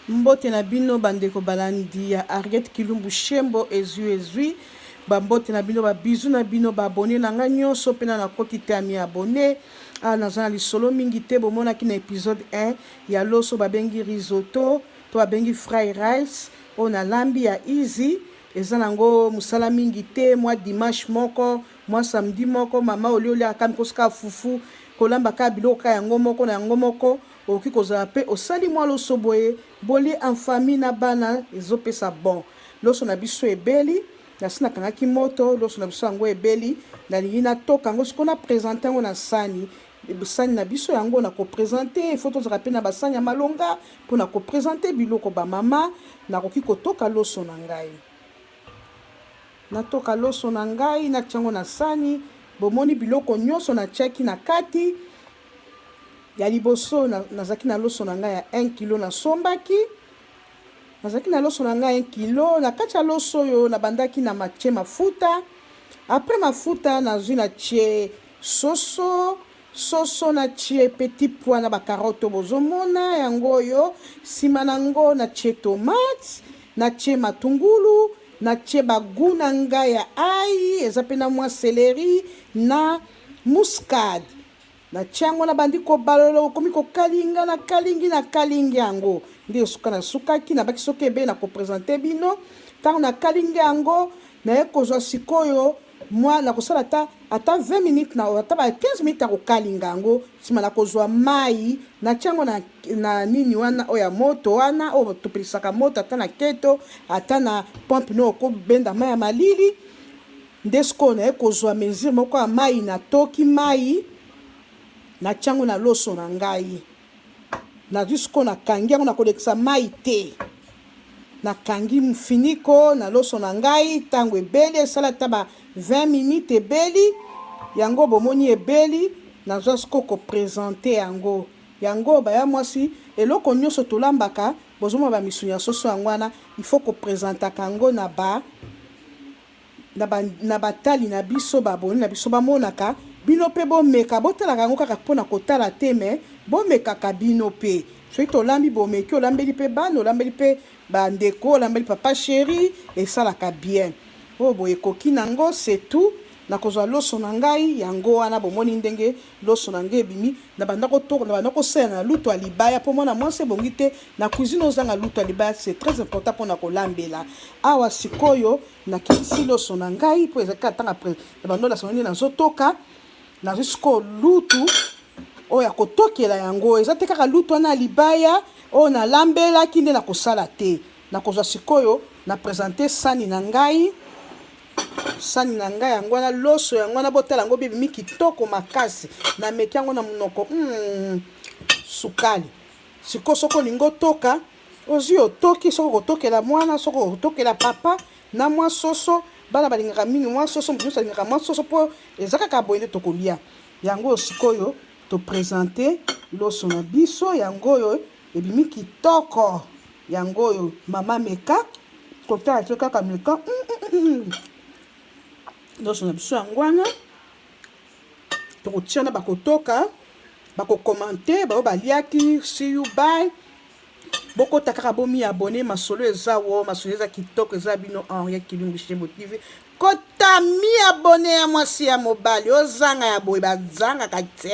Mbote na bino bandeko balandi ya Ariette Kilumbu Shembo ezui bambote na bino babizu na bino babone na nga nyonso pena na koti te ami abone naza na lisolo mingi te bomonaki na épisode 1 ya loso babengi risotto to babengi fried rice o na lambi ya easy eza nango musala mingi te mwa dimanche moko mwa samedi moko mama olioli akami kosuka fufu kolamba ka biloko yango moko na yango moko oki kozala pe osali mwa loso boye bolie en famille na bana ezopesa bon loso na biso ebeli nasi nakangaki moto loso na biso yango ebeli nalingi natoka yango sikoyo na présente yango na sani na biso yango na koprésente ifo tozala mpe na basani ya malonga mpona koprésente biloko bamama nakoki kotoka loso na ngai natoka loso na ngai natiango na sani bomoni biloko nyonso natiaki na kati ya liboso nazaki na loso na ngai ya 1 kilo nasombaki nazaki na loso na ngai 1 kilo na kati ya loso oyo nabandaki na matie mafuta après mafuta nazwi na tie soso na tie petit pois na bakarote bozomona yango oyo nsima nango na tie tomate na tie matungulu na tie bagu na ngai ya ai eza mpe na mwa seleri na muscade na tiango na bandi kobalolo komi kokalinga na kalingi yango nde suka na sukaki na baki soki ebe na koprésente bino ntango na kalingi yango naye kozwa sikoyo mwa na kosala ata 20 minutes na ata ba 15 minutes ya kokalinga yango nsima na kozwa mai na tiango na nini wana oyo ya moto wana oyo topelisaka moto ata na keto ata na pompe no okobenda mai ya malili nde sikoyo naye kozwa mesure moko ya mai natoki mai na tiango na loso na ngai nazwi sikoyo nakangi yango nakolekisa mai te nakangi mfiniko na loso na ngai ntango ebeli esala ata ba 20 minutes ebeli yango bomoni ebeli nazwa sikoyo koprésente yango baya mwasi eloko nyonso tolambaka bozomona bamisuni ya soso yango wana ifo koprésentaka yango na batali na biso baboni na biso bamonaka bino mpe bomeka botalaka yango kaka mpona kotala te me bomekaka bino mpe soki tolambi bomeki olambeli mpe bana olambeli mpe bandeko olambeli papa chéri esalaka bien oyo boye ekoki nango c'est tout nakozwa loso na ngai yango wana bomoni ndenge loso na ngai ebimi na banda kosala na lutu ya libaya mpo mwana mwasi ebongi te na cuisine ozanga lutu ya libaya c'est très important mpona kolambela awa sikoyo nakitisi loso na ngai mpo ezalaki atanga na bandola sango nde nazotoka nazwi sikoyo lutu oyo ya kotokela yango eza te kaka lutu wana ya libaya oyo nalambelaki nde nakosala te nakozwa sikoyo na présente sani na ngai yango wana loso yango wana botala yango bebimi kitoko makasi nameki yango na monoko sukali sikoyo soko olingi otoka ozwi otoki soko kotokela mwana soko kotokela papa na mwa soso bana balingaka mingi mwa soso moto nyonso alingaka mwa soso mpo eza kaka boye nde tokolia yango sikoyo toprésente loso na biso yango oyo ebimi kitoko yango oyo mama meka kotala te kaka meka loso na biso yango wana tokotia na bakotoka bakokomante bayo baliaki see you bye bokota kaka bomi abone masolo eza wo masolo eza kitoko eza bino Ariette Kilumbu Shembo TV kota mi abone ya mwasi ya mobali ozanga ya boye bazangaka te